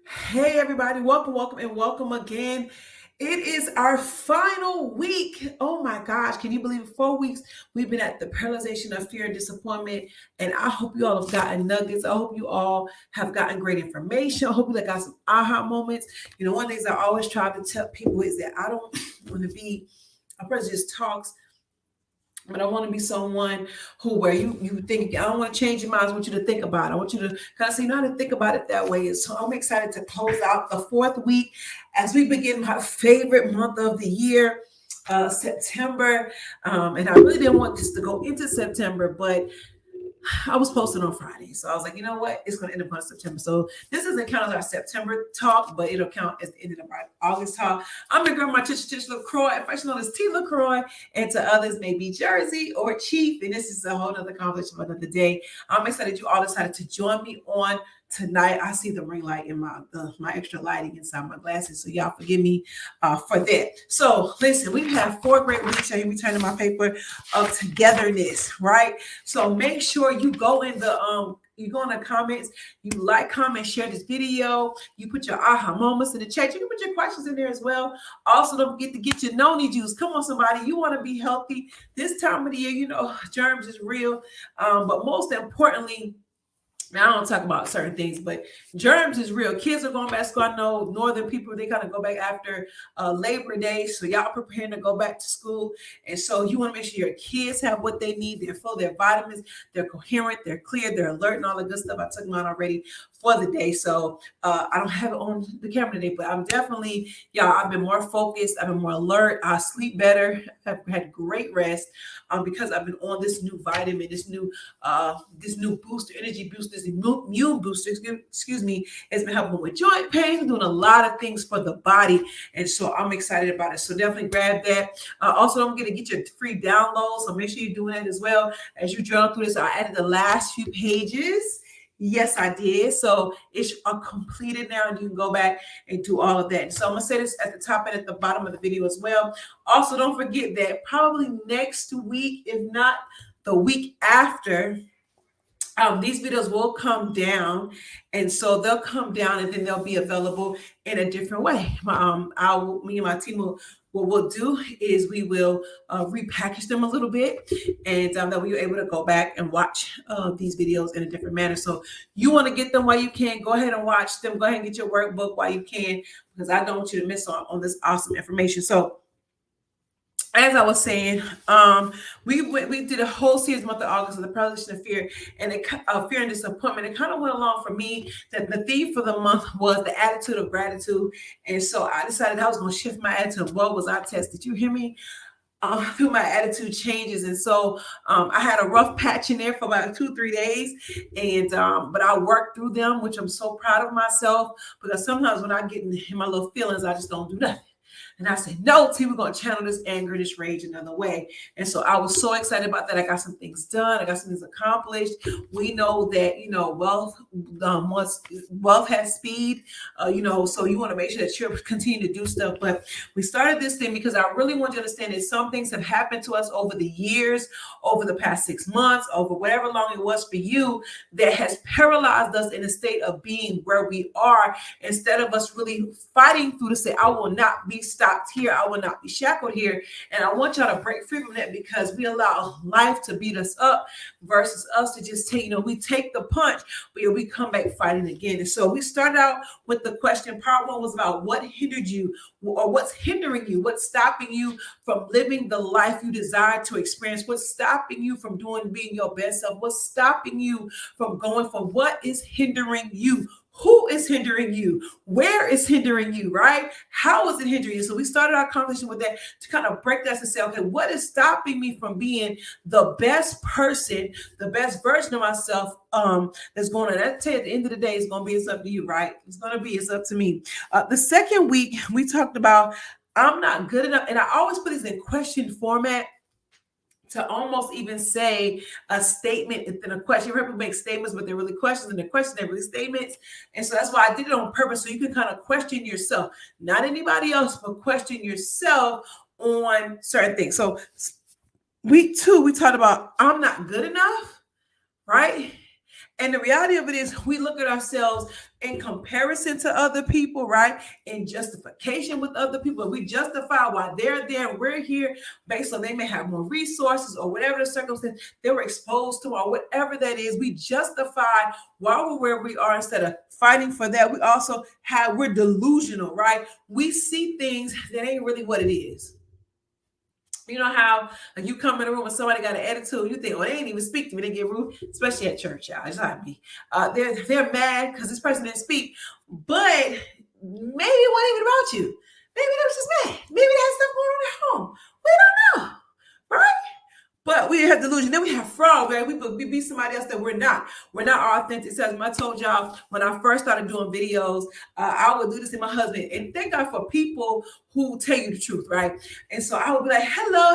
Hey, everybody, welcome, and welcome again. It is our final week. Oh my gosh, can you believe it? 4 weeks we've been at the paralyzation of fear and disappointment. And I hope you all have gotten nuggets. I hope you all have gotten great information. I hope you got some aha moments. One of the things I always try to tell people is that I don't want to be a person who just talks, but I want to be someone who, where you think, I don't want to change your mind. I want you to think about it. I want you to kind of say, you know how to think about it that way. And so I'm excited to close out the fourth week as we begin my favorite month of the year, September. And I really didn't want this to go into September, but I was posting on Friday. So I was like, you know what? It's going to end up on September. So this doesn't count as our September talk, but it'll count as the end of our August talk. I'm your girl, my T.LaCroix, affectionately known as T.LaCroix, and to others may be Jersey or Chief. And this is a whole other conversation for another day. I'm excited you all decided to join me on tonight. I see the ring light in my extra lighting inside my glasses, so y'all forgive me for that. So listen, we've had 4 great weeks. I hear me turning my paper of togetherness, right? So make sure you go in the you go in the comments, you like, comment, share this video. You put your aha moments in the chat. You can put your questions in there as well. Also, don't forget to get your noni juice. Come on, somebody. You want to be healthy this time of the year. Germs is real, but most importantly, now, I don't talk about certain things, but germs is real. Kids are going back to school. I know northern people, they kind of go back after Labor Day. So y'all preparing to go back to school. And so you want to make sure your kids have what they need. They're full, their vitamins, they're coherent, they're clear, they're alert, and all the good stuff. I took mine already for the day. So I don't have it on the camera today, but I'm definitely, I've been more focused. I've been more alert. I sleep better. I've had great rest because I've been on this new vitamin, this new booster, energy booster, this immune booster, excuse me. It's been helping with joint pain, doing a lot of things for the body. And so I'm excited about it. So definitely grab that. Also, don't forget to get your free download. So make sure you're doing that as well. As you journal through this, I added the last few pages. Yes, I did. So it's completed now, and you can go back and do all of that. And so I'm going to say this at the top and at the bottom of the video as well. Also, don't forget that probably next week, if not the week after, these videos will come down, and so they'll come down, and then they'll be available in a different way. Me and my team will. What we'll do is we will repackage them a little bit, and that way you're able to go back and watch these videos in a different manner. So you want to get them while you can. Go ahead and watch them. Go ahead and get your workbook while you can, because I don't want you to miss on this awesome information. So as I was saying, we did a whole series month of August of the paralyzation of fear and fear and disappointment. It kind of went along for me that the theme for the month was the attitude of gratitude, and so I decided I was going to shift my attitude. What was I test? Did you hear me? Through my attitude changes, and so I had a rough patch in there for about 2-3 days, and but I worked through them, which I'm so proud of myself, because sometimes when I get in my little feelings, I just don't do nothing. And I said, no, T, we're going to channel this anger, this rage another way. And so I was so excited about that. I got some things done. I got some things accomplished. We know that, wealth has speed, so you want to make sure that you continue to do stuff. But we started this thing because I really want you to understand that some things have happened to us over the years, over the past 6 months, over whatever long it was for you, that has paralyzed us in a state of being where we are, instead of us really fighting through to say, I will not be stopped here. I will not be shackled here. And I want y'all to break free from that, because we allow life to beat us up versus us to just take, we take the punch, but we come back fighting again. And so we started out with the question. Part 1 was about what hindered you, or what's hindering you, what's stopping you from living the life you desire to experience, what's stopping you from being your best self, what's stopping you from going for, what is hindering you? Who is hindering you? Where is hindering you, right? How is it hindering you? So we started our conversation with that to kind of break that and say, okay, what is stopping me from being the best person, the best version of myself that's going on? That's at the end of the day, it's going to be, it's up to you, right? It's up to me. The second week, we talked about I'm not good enough. And I always put these in question format to almost even say a statement within a question. You heard people make statements, but they're really questions, and they're questions, they're really statements. And so that's why I did it on purpose, so you can kind of question yourself, not anybody else, but question yourself on certain things. So week 2, we talked about I'm not good enough, right? And the reality of it is, we look at ourselves in comparison to other people, right? In justification with other people. We justify why they're there and we're here based on they may have more resources or whatever the circumstance they were exposed to or whatever that is. We justify why we're where we are instead of fighting for that. We're delusional, right? We see things that ain't really what it is. You know how like you come in a room and somebody got an attitude, you think, oh, they ain't even speak to me. They get rude, especially at church, y'all. It's not me. They're mad because this person didn't speak, but maybe it wasn't even about you. Maybe they was just mad. Maybe they had stuff going on at home. We don't know, right? But we have delusion. Then we have fraud, man. We be somebody else that we're not. We're not our authentic selves. I told y'all when I first started doing videos, I would do this to my husband. And thank God for people who tell you the truth, right? And so I would be like, hello,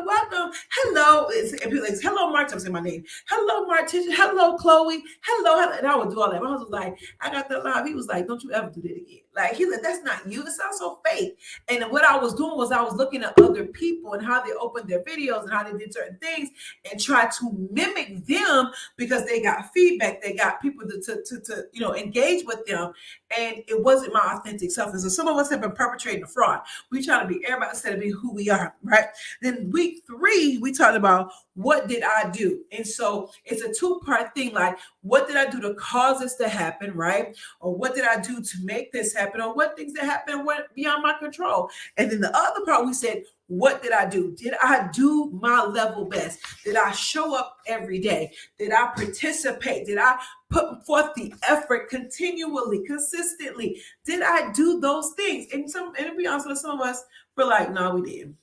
welcome, hello. And people like, hello, Mark. I'm saying my name. Hello, Marticia. Hello, Chloe. Hello. And I would do all that. My husband was like, I got that live. He was like, don't you ever do that again. Like, he's like, that's not you. It sounds so fake. And what I was doing was I was looking at other people and how they opened their videos and how they did certain things and tried to mimic them because they got feedback. They got people to engage with them. And it wasn't my authentic self. And so some of us have been perpetrating a fraud. We try to be everybody instead of being who we are, right? Then week 3, we talked about what did I do? And so it's a 2-part thing. Like, what did I do to cause this to happen, right? Or what did I do to make this happen? Or what things that happened went beyond my control? And then the other part, we said, what did I do? Did I do my level best? Did I show up every day? Did I participate? Did I put forth the effort continually, consistently? Did I do those things? And to be honest with some of us, we're like, no, we didn't.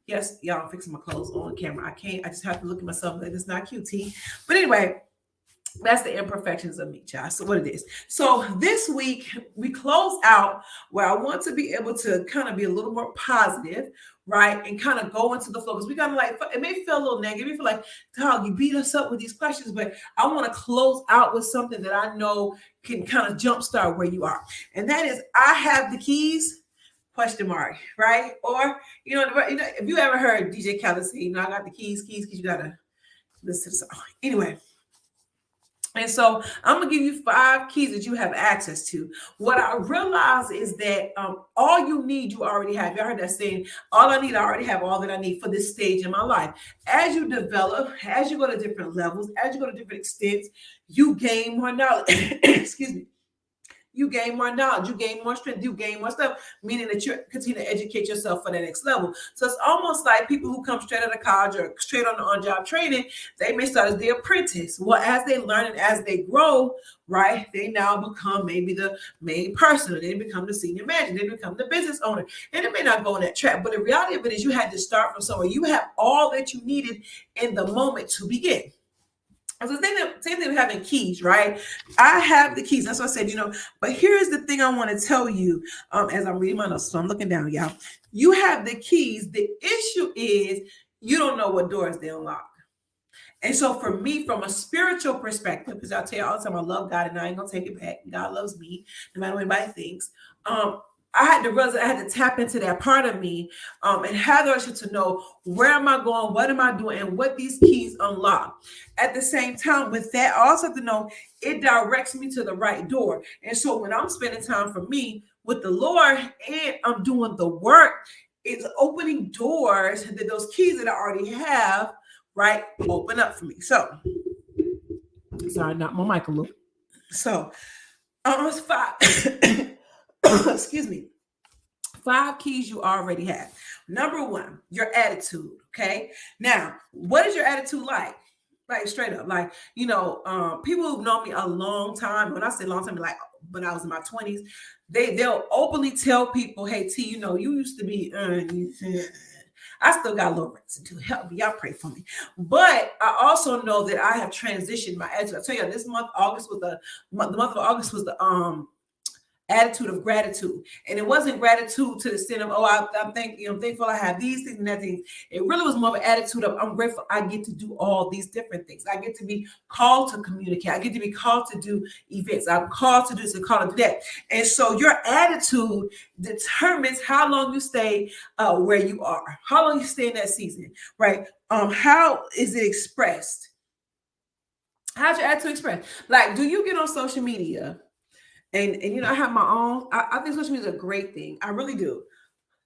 Yes, y'all, I'm fixing my clothes on camera. I can't. I just have to look at myself like it's not QT. But anyway, that's the imperfections of me, child. So what it is. So this week we close out where I want to be able to kind of be a little more positive, right? And kind of go into the flow. Because we got to like, it may feel a little negative. You feel like, dog, you beat us up with these questions, but I want to close out with something that I know can kind of jumpstart where you are. And that is, I have the keys. Question mark, right? Or, if you ever heard DJ Khaled say, I got the keys, you got to listen to the song. Anyway. And so I'm going to give you 5 keys that you have access to. What I realize is that all you need, you already have. You heard that saying, all I need, I already have all that I need for this stage in my life. As you develop, as you go to different levels, as you go to different extents, you gain more knowledge. Excuse me. You gain more knowledge, you gain more strength, you gain more stuff, meaning that you continue to educate yourself for the next level. So it's almost like people who come straight out of college or straight on the on-job training, they may start as the apprentice. Well, as they learn and as they grow, right, they now become maybe the main person, or they become the senior manager, they become the business owner. And it may not go on that track, but the reality of it is you had to start from somewhere. You have all that you needed in the moment to begin. So same thing with having keys, right? I have the keys. That's what I said, but here's the thing I want to tell you as I'm reading my notes. So I'm looking down, y'all. You have the keys. The issue is you don't know what doors they unlock. And so for me, from a spiritual perspective, because I'll tell you all the time, I love God and I ain't going to take it back. God loves me, no matter what anybody thinks. I had to realize I had to tap into that part of me and have the ability to know where am I going, what am I doing, and what these keys unlock. At the same time, with that, I also have to know it directs me to the right door. And so when I'm spending time for me with the Lord and I'm doing the work, it's opening doors that those keys that I already have, right, open up for me. So, sorry, not my mic a little. So, it's 5. Excuse me. 5 keys you already have. Number 1, your attitude. Okay. Now, what is your attitude like? Like straight up, like, people who've known me a long time, when I say long time, like when I was in my 20s, they'll openly tell people, hey, T, you used to be, I still got a little reason to help me. Y'all pray for me. But I also know that I have transitioned my attitude. I tell you, this month, the month of August was the attitude of gratitude. And it wasn't gratitude to the extent of, I'm thankful I have these things and that things. It really was more of an attitude of, I'm grateful I get to do all these different things. I get to be called to communicate. I get to be called to do events. I'm called to do this and called to do that. And so your attitude determines how long you stay where you are, how long you stay in that season, right? How is it expressed? How's your attitude expressed? Like, do you get on social media and I have my own? I think social media is a great thing. I really do.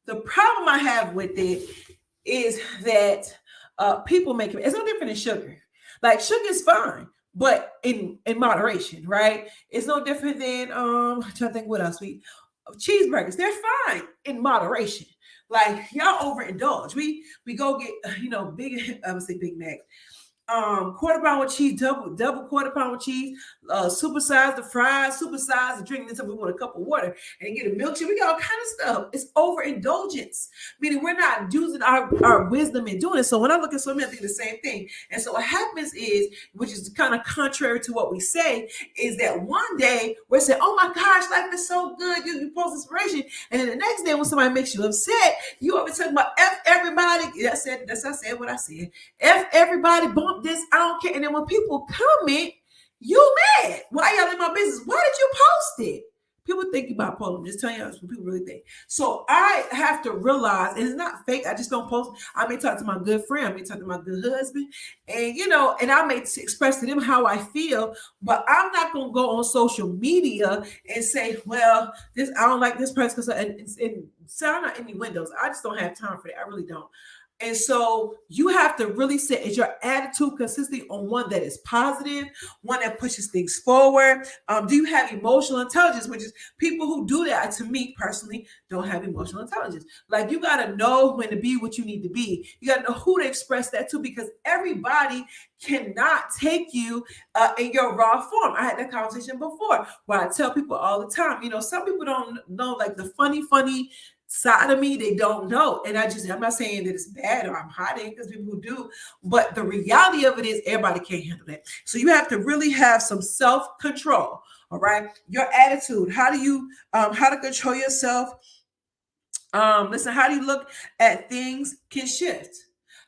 The problem I have with it is that people make it. It's no different than sugar. Like sugar is fine, but in moderation, right? It's no different than I'm trying to think what else we cheeseburgers. They're fine in moderation. Like y'all overindulge. We go get big. I would say Big Mac, quarter pound with cheese, double quarter pound with cheese, supersize the fries, supersize the drink. Then some we want a cup of water and get a milkshake. We got all kind of stuff. It's overindulgence, meaning we're not using our wisdom in doing it. So when I look at so many, I think the same thing. And so what happens is, which is kind of contrary to what we say, is that one day we're saying, "Oh my gosh, life is so good." You post inspiration, and then the next day when somebody makes you upset, you always talking about F everybody. I said what I said. F everybody, bump this, I don't care. And then when people comment, you mad. Why y'all in my business? Why did you post it? People think about posting. I'm just telling you what people really think. So I have to realize, and it's not fake. I just don't post. I may talk to my good friend. I may talk to my good husband, and I may express to them how I feel. But I'm not gonna go on social media and say, "Well, this I don't like this person," because and sound out any windows. I just don't have time for that. I really don't. And so you have to really set, is your attitude consistent on one that is positive, one that pushes things forward? Do you have emotional intelligence? Which is people who do that, to me personally, don't have emotional intelligence. Like you got to know when to be what you need to be. You got to know who to express that to, because everybody cannot take you in your raw form. I had that conversation before where I tell people all the time, some people don't know like the funny side of me, they don't know. And I'm not saying that it's bad or I'm hiding, because people who do, but the reality of it is everybody can't handle that. So you have to really have some self-control. All right. Your attitude, how to control yourself. Listen, how do you look at things can shift.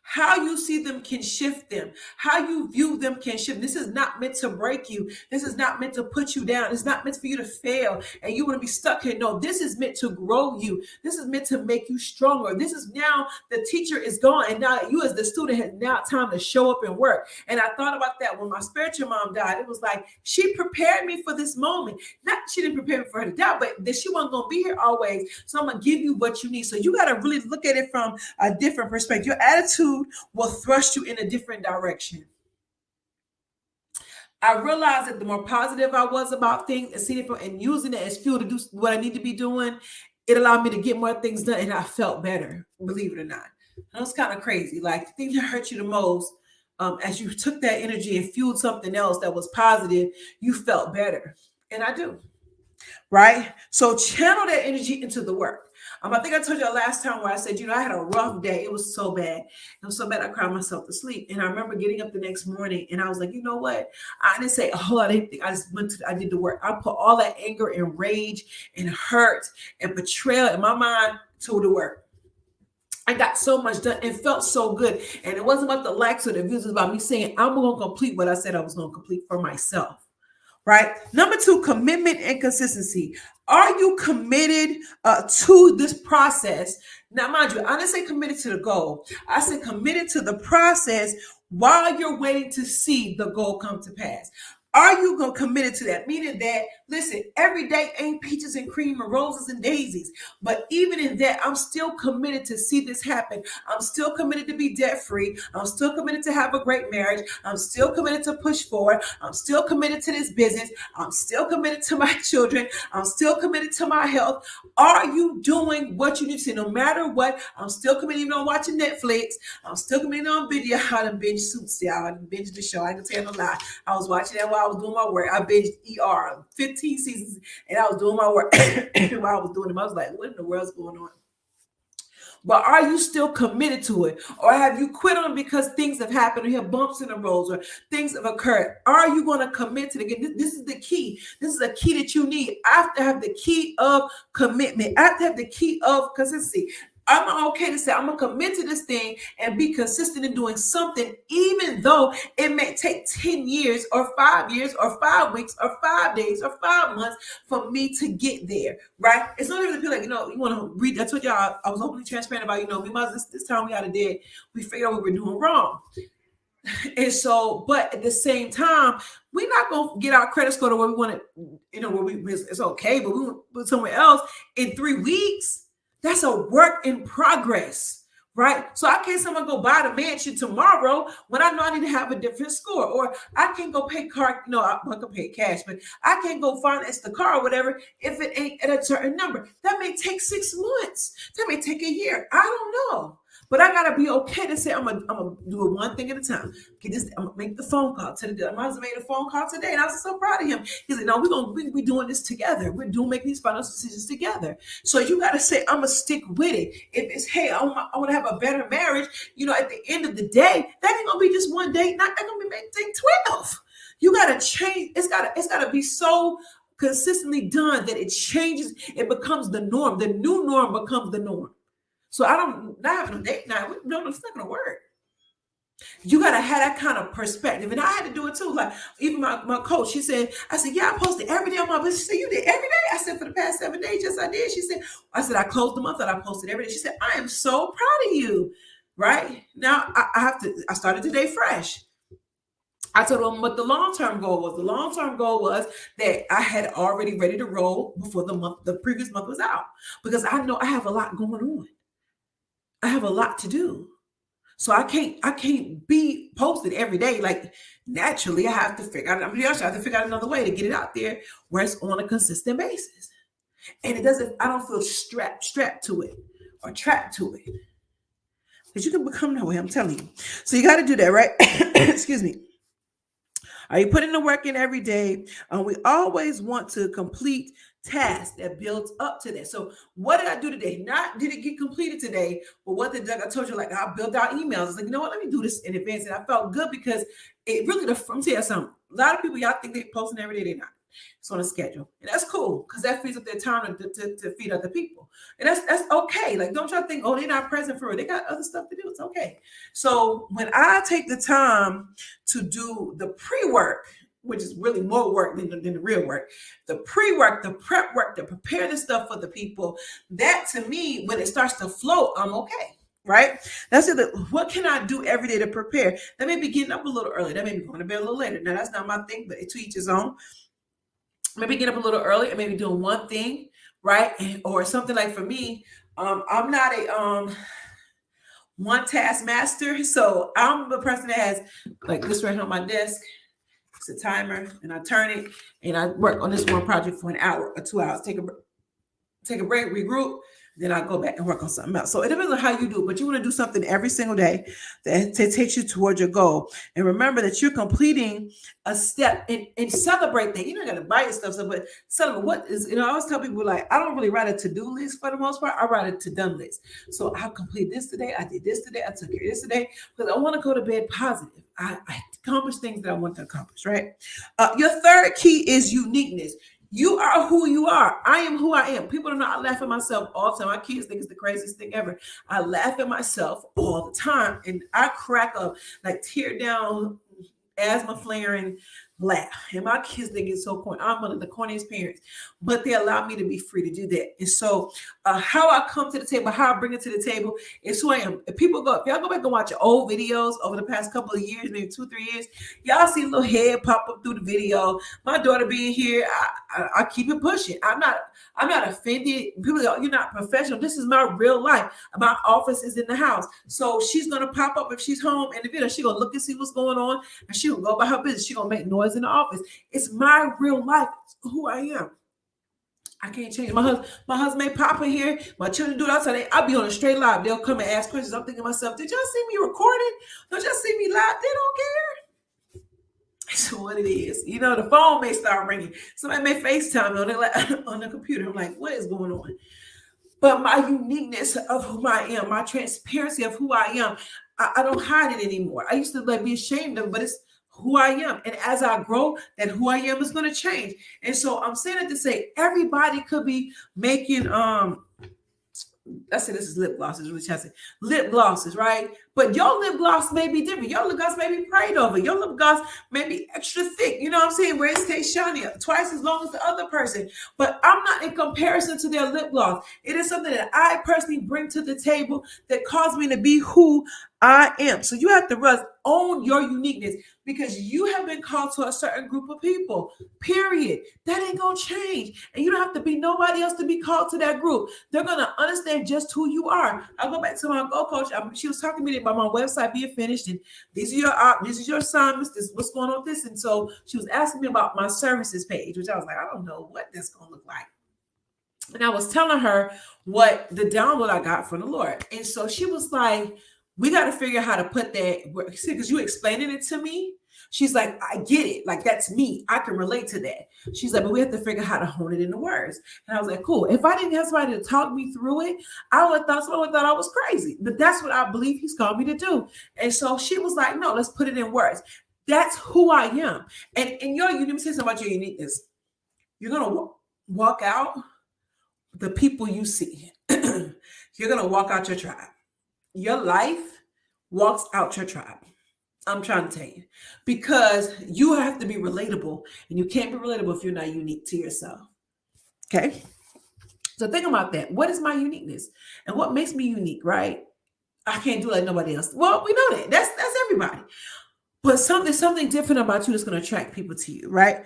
How you see them can shift them. How you view them can shift. This is not meant to break you. This is not meant to put you down. It's not meant for you to fail and you want to be stuck here. No, this is meant to grow you. This is meant to make you stronger. This is now the teacher is gone, and now you as the student has now time to show up and work. And I thought about that when my spiritual mom died. It was like she prepared me for this moment. Not she didn't prepare me for her to die, but that she wasn't going to be here always. So I'm going to give you what you need. So you got to really look at it from a different perspective. Your attitude will thrust you in a different direction. I realized that the more positive I was about things and seeing it and using it as fuel to do what I need to be doing, it allowed me to get more things done, and I felt better, believe it or not. That was kind of crazy. Like the thing that hurt you the most, as you took that energy and fueled something else that was positive, you felt better. And I do. Right? So channel that energy into the work. I think I told you last time where I said, I had a rough day. It was so bad. It was so bad I cried myself to sleep. And I remember getting up the next morning and I was like, you know what? I didn't say a whole lot of anything. I did the work. I put all that anger and rage and hurt and betrayal in my mind to the work. I got so much done and felt so good. And it wasn't about the likes or the views. It was about me saying, I'm going to complete what I said I was going to complete for myself. Right? Number 2, commitment and consistency. Are you committed to this process? Now, mind you, I didn't say committed to the goal. I said committed to the process while you're waiting to see the goal come to pass. Are you going committed to that? Meaning that, listen, every day ain't peaches and cream and roses and daisies. But even in that, I'm still committed to see this happen. I'm still committed to be debt free. I'm still committed to have a great marriage. I'm still committed to push forward. I'm still committed to this business. I'm still committed to my children. I'm still committed to my health. Are you doing what you need to? No matter what, I'm still committed even on watching Netflix. I'm still committed on video. I done binge Suits, y'all. I done binge the show. I can tell no lie. I was watching that while I was doing my work. I binged ER 15 seasons and I was doing my work while I was doing them. I was like, what in the world's going on? But are you still committed to it? Or have you quit on it because things have happened or you have bumps in the roads or things have occurred? Are you going to commit to it? Again, this is the key. This is a key that you need. I have to have the key of commitment. I have to have the key of consistency. I'm okay to say I'm going to commit to this thing and be consistent in doing something, even though it may take 10 years or 5 years or 5 weeks or 5 days or 5 months for me to get there, right? It's not even feel like, you want to read. That's what y'all, I was openly transparent about, me, this time we had a did. We figured out we were doing wrong. And so, but at the same time, we're not gonna get our credit score to where we want it, where it's okay, but we want to put somewhere else in 3 weeks. That's a work in progress, right? So I can't someone go buy the mansion tomorrow when I know I need to have a different score, or I can't go pay car. No, I can pay cash, but I can't go finance the car or whatever if it ain't at a certain number. That may take 6 months. That may take a year. I don't know. But I gotta be okay to say I'm gonna do it one thing at a time. Get this. I'm gonna make the phone call to the. My husband made a phone call today, and I was so proud of him. He said, "No, we doing this together. We're doing making these financial decisions together." So you gotta say, "I'm gonna stick with it." If it's, "Hey, I want to have a better marriage," at the end of the day, that ain't gonna be just one date. Not that gonna be take 12. You gotta change. It's gotta be so consistently done that it changes. It becomes the norm. The new norm becomes the norm. So I don't not having a date night. No, it's not gonna work. You gotta have that kind of perspective. And I had to do it too. Like even my coach, I said, yeah, I posted every day on my business. She said, you did every day? I said, for the past 7 days, yes, I did. I said, I closed the month that I posted every day. She said, I am so proud of you. Right? Now I started today fresh. I told them what the long-term goal was. The long-term goal was that I had already ready to roll before the previous month was out. Because I know I have a lot going on. I have a lot to do. So I can't be posted every day. Like naturally, I have to figure out. I have to figure out another way to get it out there where it's on a consistent basis. And it doesn't, I don't feel strapped to it or trapped to it. Because you can become that way, I'm telling you. So you got to do that, right? Excuse me. Are you putting the work in every day? We always want to complete tasks that builds up to that. So what did I do today? Not did it get completed today, but what did I told you, like I built out emails. It's like, you know what, let me do this in advance. And I felt good because it really, I'm telling you something. A lot of people, y'all think they're posting every day, they're not. It's on a schedule. And that's cool because that frees up their time to feed other people. And that's okay. Like, don't y'all think, oh, they're not present for it. They got other stuff to do. It's okay. So when I take the time to do the pre-work, which is really more work than the real work, the pre-work, the prep work, to prepare the stuff for the people, that to me, when it starts to flow, I'm okay. Right? That's it. What can I do every day to prepare? That may be getting up a little early. That may be going to bed a little later. Now, that's not my thing, but to each his own. Maybe get up a little early and maybe doing one thing, right? Or something like for me, I'm not a one task master. So I'm the person that has like this right here on my desk. It's a timer and I turn it and I work on this one project for an hour or 2 hours. Take a break, regroup, then I'll go back and work on something else. So it depends on how you do it, but you want to do something every single day that takes you towards your goal. And remember that you're completing a step and celebrate that. You're not going to buy your stuff, but celebrate what is, I always tell people, like, I don't really write a to-do list for the most part. I write a to-done list. So I complete this today. I did this today. I took care of this today because I want to go to bed positive. I accomplished things that I want to accomplish, right? Your third key is uniqueness. You are who you are. I am who I am. People don't know I laugh at myself all the time. My kids think it's the craziest thing ever. I laugh at myself all the time. And I crack up, like tear down, asthma flaring, laugh. And my kids think it's so corny. I'm one of the corniest parents. But they allow me to be free to do that. And so how I come to the table, how I bring it to the table is who I am. If y'all go back and watch old videos over the past couple of years, maybe 2-3 years, y'all see a little head pop up through the video. My daughter being here, I keep it pushing. I'm not offended. People go, you're not professional. This is my real life. My office is in the house. So she's going to pop up if she's home in the video. She's going to look and see what's going on. And she'll go about her business. She's going to make noise in the office. It's my real life. It's who I am. I can't change. My husband may pop in here. My children do it outside. I'll be on a straight live. They'll come and ask questions. I'm thinking to myself, did y'all see me recording? Don't y'all see me live? They don't care. That's what it is. The phone may start ringing. Somebody may FaceTime me on the computer. I'm like, what is going on? But my uniqueness of who I am, my transparency of who I am, I don't hide it anymore. I used to be ashamed of it, but it's who I am. And as I grow, that who I am is going to change. And so I'm saying it to say everybody could be making I say this is lip glosses, which I say lip glosses, right? But your lip gloss may be different. Your lip gloss may be prayed over. Your lip gloss may be extra thick. You know what I'm saying? Where it stays shiny, twice as long as the other person. But I'm not in comparison to their lip gloss. It is something that I personally bring to the table that caused me to be who I am. So you have to own your uniqueness because you have been called to a certain group of people, period. That ain't going to change. And you don't have to be nobody else to be called to that group. They're going to understand just who you are. I'll go back to my Go Coach. She was talking to me about my website being finished, and these are your assignments. This what's going on with this. And so she was asking me about my services page, which I was like, I don't know what that's going to look like. And I was telling her what the download I got from the Lord. And so she was like, we got to figure out how to put that, because you explaining it to me. She's like, I get it. Like, that's me. I can relate to that. She's like, but we have to figure out how to hone it into words. And I was like, cool. If I didn't have somebody to talk me through it, I would have thought someone thought I was crazy. But that's what I believe he's called me to do. And so she was like, no, let's put it in words. That's who I am. And you let me say something about your uniqueness. You're going to walk out the people you see. You're going to walk out your tribe. Your life walks out your tribe. I'm trying to tell you, because you have to be relatable, and you can't be relatable if you're not unique to yourself. Okay. So think about that. What is my uniqueness and what makes me unique, right? I can't do like nobody else. Well, we know that. That's everybody. But something different about you that's going to attract people to you, right?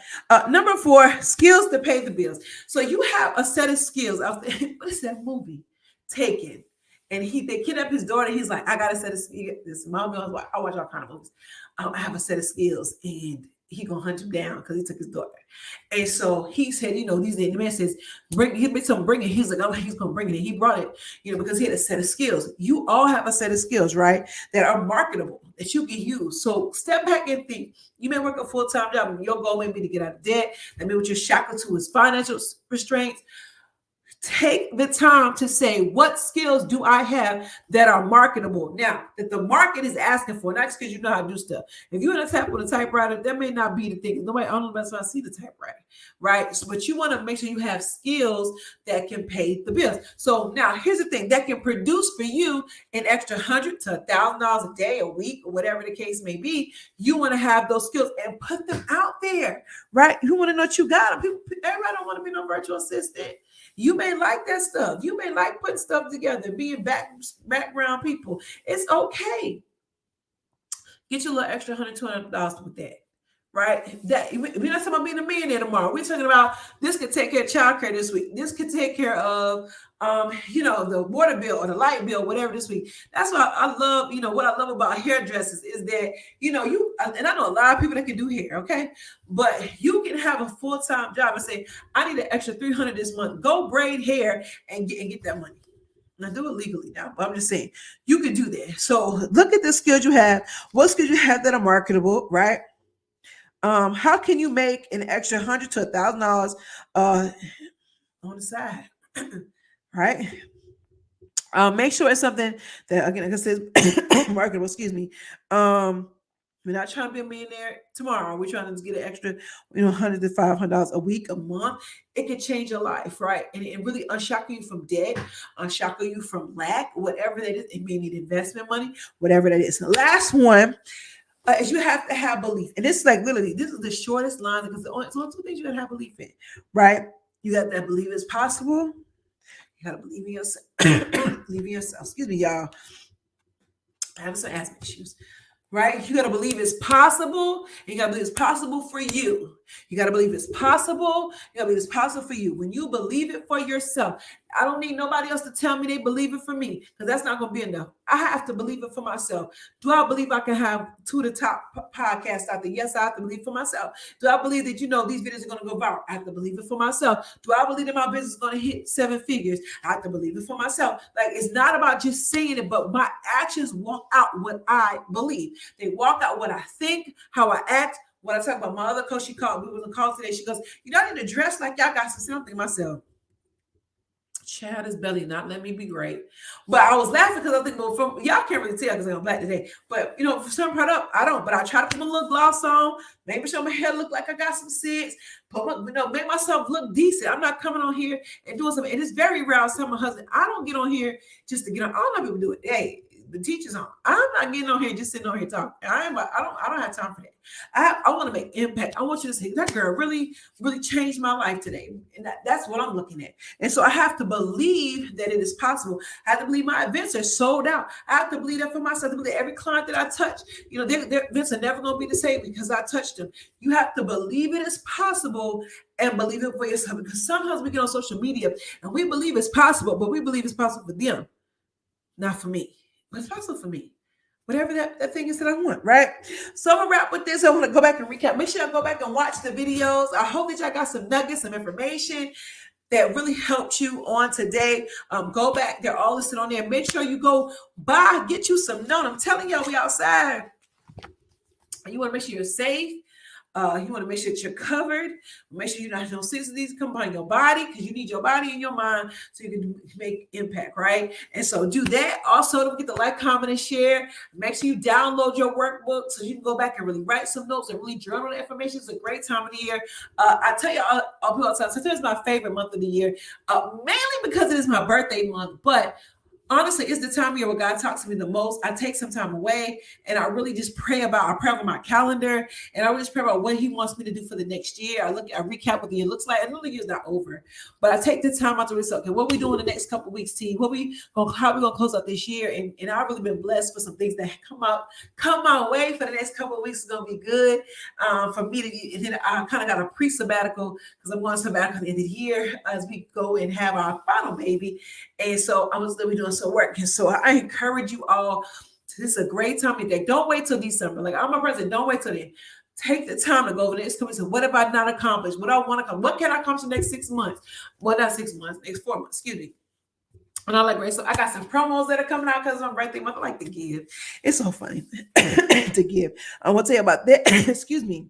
Number 4, skills to pay the bills. So you have a set of skills. What is that movie? Taken. And they kidnap his daughter. He's like, I got a set of skills. This mom, I watch all kind of movies. I have a set of skills, and he gonna hunt him down because he took his daughter. And so he said, the man says, bring it. He's like, oh, he's gonna bring it. And he brought it, because he had a set of skills. You all have a set of skills, right? That are marketable, that you can use. So step back and think. You may work a full-time job, and your goal may be to get out of debt. That may what you're shackled to is financial restraints. Take the time to say, what skills do I have that are marketable? Now, that the market is asking for, not just because you know how to do stuff. If you're in a tap with a typewriter, that may not be the thing. Nobody, I don't know if that's why I see the typewriter, right? So, but you want to make sure you have skills that can pay the bills. So now here's the thing that can produce for you an extra $100 to $1,000 a day, a week, or whatever the case may be. You want to have those skills and put them out there, right? You want to know what you got. Everybody don't want to be no virtual assistant. You may like that stuff. You may like putting stuff together, being background people. It's okay. Get you a little extra $100, $200 with that, right? That we're not talking about being a millionaire tomorrow. We're talking about this could take care of childcare this week. This could take care of, the water bill or the light bill, whatever this week. That's why I love, what I love about hairdressers is that, and I know a lot of people that can do hair, okay? But you can have a full-time job and say, I need an extra $300 this month. Go braid hair and get that money. Now do it legally now, but I'm just saying you can do that. So look at the skills you have. What skills you have that are marketable, right? How can you make an extra $100 to $1,000 on the side? Right? Make sure it's something that, again, like I said, marketable. Excuse me. We're not trying to be a millionaire tomorrow. We're trying to get an extra, $100 to $500 a week, a month. It can change your life, right? And it really unshackle you from debt, unshackle you from lack, whatever that is. It may need investment money, whatever that is. The last one is you have to have belief. And this is like literally, this is the shortest line because it's only 2 things you got to have belief in, right? You got to believe it's possible. You got to believe in yourself. Believe in yourself. Excuse me, y'all. I have some asthma issues. Right? You got to believe it's possible. You got to believe it's possible for you. You got to believe it's possible. You got to believe it's possible for you. When you believe it for yourself, I don't need nobody else to tell me they believe it for me because that's not going to be enough. I have to believe it for myself. Do I believe I can have 2 of the top podcasts out there? Yes, I have to believe for myself. Do I believe that, these videos are going to go viral? I have to believe it for myself. Do I believe that my business is going to hit 7 figures? I have to believe it for myself. Like, it's not about just saying it, but my actions walk out what I believe. They walk out what I think, how I act. When I talk about my other coach, we was on call today. She goes, I need to dress like y'all got something myself. Child, is belly not let me be great. But I was laughing because I think, y'all can't really tell because I'm black today. But, for some product, I don't. But I try to put my little gloss on, maybe show my hair look like I got some sense, make myself look decent. I'm not coming on here and doing something. And it's very rare. I was telling my husband, I don't get on here just to get on. I don't know people do it. Hey, the teachers on. I'm not getting on here just sitting on here talking. I don't have time for that. I want to make impact. I want you to say that girl really changed my life today, and that's what I'm looking at. And so I have to believe that it is possible. I have to believe my events are sold out. I have to believe that for myself. To believe that every client that I touch, their events are never going to be the same because I touched them. You have to believe it is possible and believe it for yourself. Because sometimes we get on social media and we believe it's possible, but we believe it's possible for them, not for me. But it's possible for me. Whatever that thing is that I want, right? So I'm gonna wrap with this. I want to go back and recap. Make sure y'all go back and watch the videos. I hope that y'all got some nuggets, some information that really helped you on today. Go back. They're all listed on there. Make sure you go get you some note. I'm telling y'all, we outside. You want to make sure you're safe. You want to make sure that you're covered. Make sure you don't have no disease come upon your body because you need your body and your mind so you can make impact, right? And so do that. Also, don't forget to like, comment, and share. Make sure you download your workbook so you can go back and really write some notes and really journal the information. It's a great time of the year. I tell you all the time, September is my favorite month of the year, mainly because it is my birthday month, but honestly, it's the time of year where God talks to me the most. I take some time away and I really just pray over my calendar and I really just pray about what he wants me to do for the next year. I recap what the year looks like. I know the year's not over, but I take the time out to research. Okay, what we doing the next couple of weeks, T? How we gonna close out this year? And I've really been blessed for some things that come my way for the next couple of weeks. Is gonna be good for me to. And then I kind of got a pre-sabbatical because I'm going sabbatical at the end of the year as we go and have our final baby. And so I was doing some work. And so I encourage you all. This is a great time of day. Don't wait till December. Like I'm a president. Don't wait till then. Take the time to go over this. So what have I not accomplished? What I want to accomplish? What can I accomplish in the next 6 months? Well, not 6 months, next 4 months. Excuse me. And I like, great. So I got some promos that are coming out because it's my birthday month. I like to give. It's so funny to give. I want to tell you about that. Excuse me.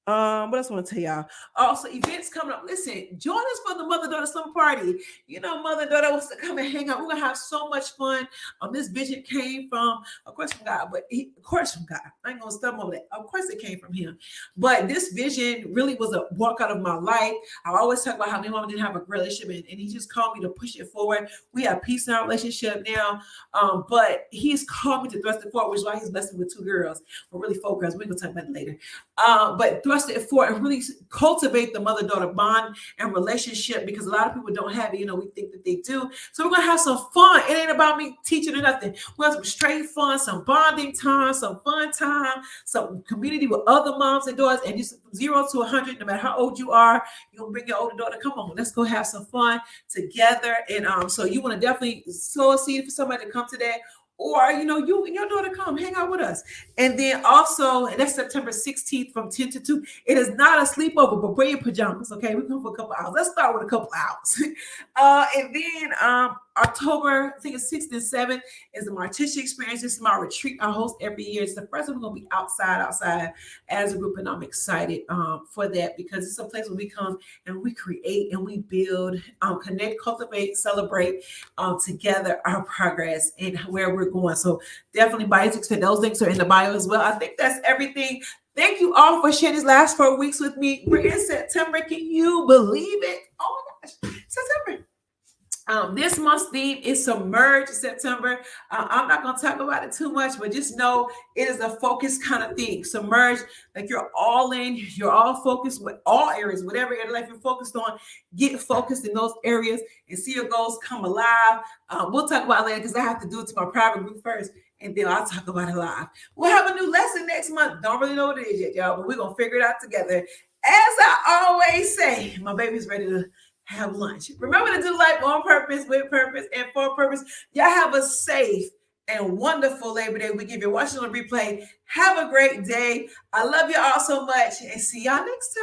What else I want to tell y'all? Also, events coming up. Listen, join us for the mother-daughter summer party. Mother daughter wants to come and hang out. We're gonna have so much fun. This vision came from, of course, from God, of course from God. I ain't gonna stumble over that. Of course, it came from Him. But this vision really was a walk out of my life. I always talk about how my mom didn't have a relationship, and He just called me to push it forward. We have peace in our relationship now, but He's called me to thrust it forward, which is why He's blessed me with 2 girls, or really 4 girls. We're gonna talk about it later. But thrust it forward and really cultivate the mother-daughter bond and relationship because a lot of people don't have it. We think that they do. So we're gonna have some fun. It ain't about me teaching or nothing. We're gonna have some straight fun, some bonding time, some fun time, some community with other moms and daughters, and just from 0 to 100, no matter how old you are, you're gonna bring your older daughter. Come on, let's go have some fun together. And so you want to definitely sow a seed for somebody to come to that. Or, you and your daughter come hang out with us. And then also, and that's September 16th from 10 to 2. It is not a sleepover, but wear your pajamas, okay? We come for a couple hours. Let's start with a couple hours. And then October, I think it's 6th and 7th, is the Marticia Experience. This is my retreat I host every year. It's the first one. We're going to be outside as a group, and I'm excited for that because it's a place where we come and we create and we build, connect, cultivate, celebrate together our progress and where we're going. So definitely buy your tickets. Those links are in the bio as well. I think that's everything. Thank you all for sharing these last 4 weeks with me. We're in September. Can you believe it? Oh my gosh, September. This month's theme is Submerge September. I'm not going to talk about it too much, but just know it is a focused kind of thing. Submerge, like you're all in, you're all focused with all areas, whatever area of life you're focused on, get focused in those areas and see your goals come alive. We'll talk about it later because I have to do it to my private group first, and then I'll talk about it live. We'll have a new lesson next month. Don't really know what it is yet, y'all, but we're going to figure it out together. As I always say, my baby's ready to have lunch. Remember to do life on purpose, with purpose, and for purpose. Y'all have a safe and wonderful Labor Day weekend. If you're watching on replay, have a great day. I love you all so much and see y'all next time.